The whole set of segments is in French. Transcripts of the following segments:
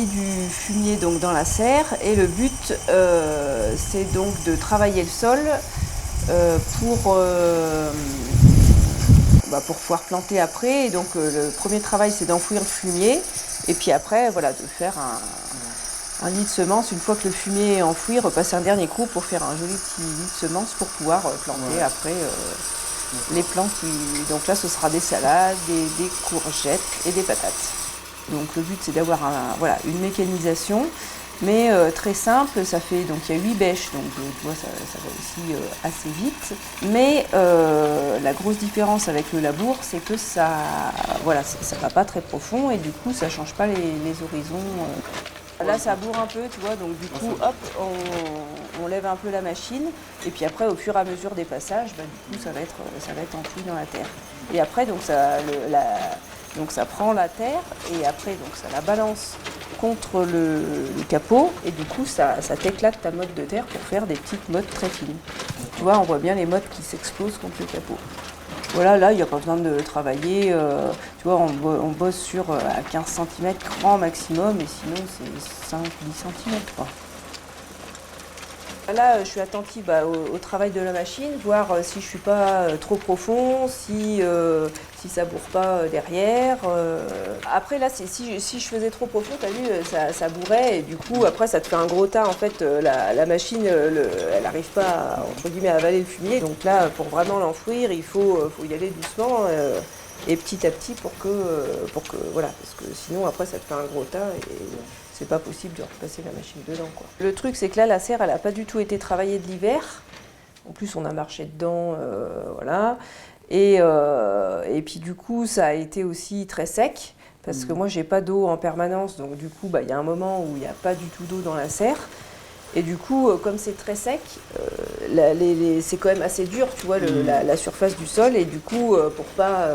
mis du fumier donc dans la serre et le but c'est donc de travailler le sol pour pouvoir planter après. Et donc le premier travail c'est d'enfouir le fumier et puis après voilà, de faire un nid de semences. Une fois que le fumier est enfoui, repasser un dernier coup pour faire un joli petit nid de semences pour pouvoir planter après les plants donc là ce sera des salades, des courgettes et des patates. Donc le but c'est d'avoir une mécanisation, mais très simple. Ça fait, donc il y a 8 bêches, donc tu vois ça va aussi assez vite. Mais la grosse différence avec le labour, c'est que ça va pas très profond et du coup ça change pas les horizons. Là ça bourre un peu, tu vois, donc du coup hop, on lève un peu la machine et puis après au fur et à mesure des passages, du coup ça va être enfoui dans la terre. Et après donc ça prend la terre et après donc ça la balance contre le capot et du coup ça t'éclate ta motte de terre pour faire des petites mottes très fines. Tu vois, on voit bien les mottes qui s'explosent contre le capot. Voilà, là il n'y a pas besoin de travailler, tu vois, on bosse sur à 15 cm grand maximum et sinon c'est 5-10 cm quoi. Là, je suis attentive au travail de la machine, voir si je ne suis pas trop profond, si ça ne bourre pas derrière. Après, là, si je faisais trop profond, tu as vu, ça bourrait et du coup, après, ça te fait un gros tas. En fait, la machine, elle n'arrive pas, entre guillemets, à avaler le fumier. Donc là, pour vraiment l'enfouir, il faut y aller doucement et petit à petit pour que voilà, parce que sinon, après, ça te fait un gros tas et c'est pas possible de repasser la machine dedans, quoi. Le truc, c'est que là, la serre, elle n'a pas du tout été travaillée de l'hiver. En plus, on a marché dedans, voilà. Et puis, du coup, ça a été aussi très sec, parce que moi, j'ai pas d'eau en permanence. Donc, du coup, il y a un moment où il n'y a pas du tout d'eau dans la serre. Et du coup, comme c'est très sec, c'est quand même assez dur, tu vois, la surface du sol. Et du coup, pour pas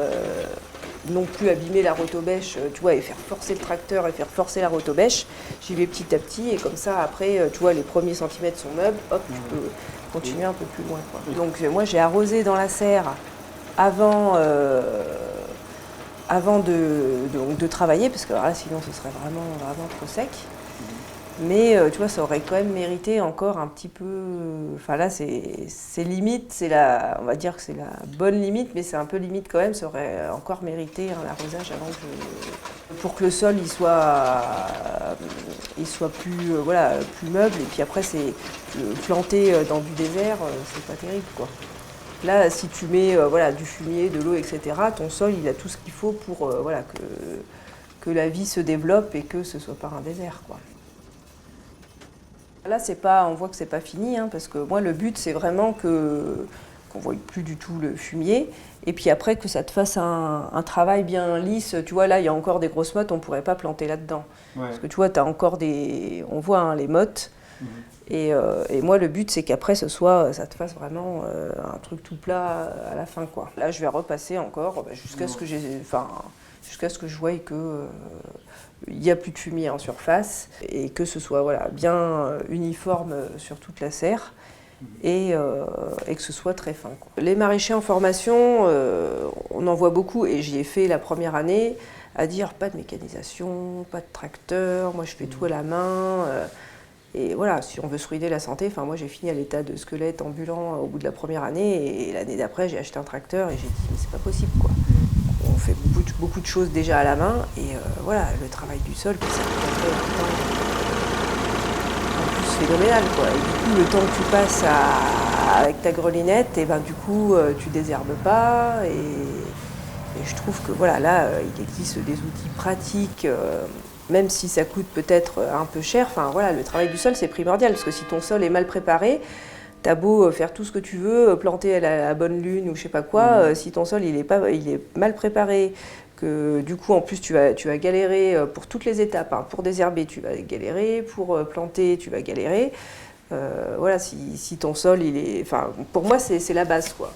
non plus abîmer la rotobêche, tu vois, et faire forcer le tracteur et faire forcer la rotobêche, j'y vais petit à petit et comme ça après, tu vois, les premiers centimètres sont meubles, hop, tu peux continuer un peu plus loin, quoi. Donc moi j'ai arrosé dans la serre avant de travailler, parce que là sinon ce serait vraiment trop sec. Mais tu vois, ça aurait quand même mérité encore un petit peu. Enfin là, c'est limite, on va dire que c'est la bonne limite, mais c'est un peu limite quand même. Ça aurait encore mérité un arrosage pour que le sol il soit plus plus meuble. Et puis après, c'est planter dans du désert, c'est pas terrible, quoi. Là, si tu mets du fumier, de l'eau, etc., ton sol il a tout ce qu'il faut pour que la vie se développe et que ce soit pas un désert, quoi. Là, on voit que c'est pas fini, hein, parce que moi, le but, c'est vraiment qu'on ne voie plus du tout le fumier, et puis après, que ça te fasse un travail bien lisse. Tu vois, là, il y a encore des grosses mottes, on ne pourrait pas planter là-dedans. Ouais. Parce que tu vois, tu as encore on voit hein, les mottes, et moi, le but, c'est qu'après, ça te fasse vraiment un truc tout plat à la fin, quoi. Là, je vais repasser encore jusqu'à ce que je voie que il n'y a plus de fumier en surface et que ce soit bien uniforme sur toute la serre et que ce soit très fin, quoi. Les maraîchers en formation, on en voit beaucoup et j'y ai fait la première année à dire pas de mécanisation, pas de tracteur, moi je fais tout à la main. Et voilà, si on veut se ruiner la santé, moi j'ai fini à l'état de squelette ambulant au bout de la première année et l'année d'après j'ai acheté un tracteur et j'ai dit mais c'est pas possible, quoi. On fait beaucoup de choses déjà à la main et le travail du sol, c'est en plus phénoménal, quoi. Et du coup, le temps que tu passes avec ta grelinette, et du coup, tu désherbes pas et je trouve que là, il existe des outils pratiques, même si ça coûte peut-être un peu cher. Le travail du sol, c'est primordial parce que si ton sol est mal préparé, t'as beau faire tout ce que tu veux, planter à la bonne lune ou je sais pas quoi, si ton sol il est mal préparé, que du coup en plus tu vas galérer pour toutes les étapes, hein. Pour désherber tu vas galérer, pour planter tu vas galérer. Si ton sol il est, pour moi c'est la base, quoi.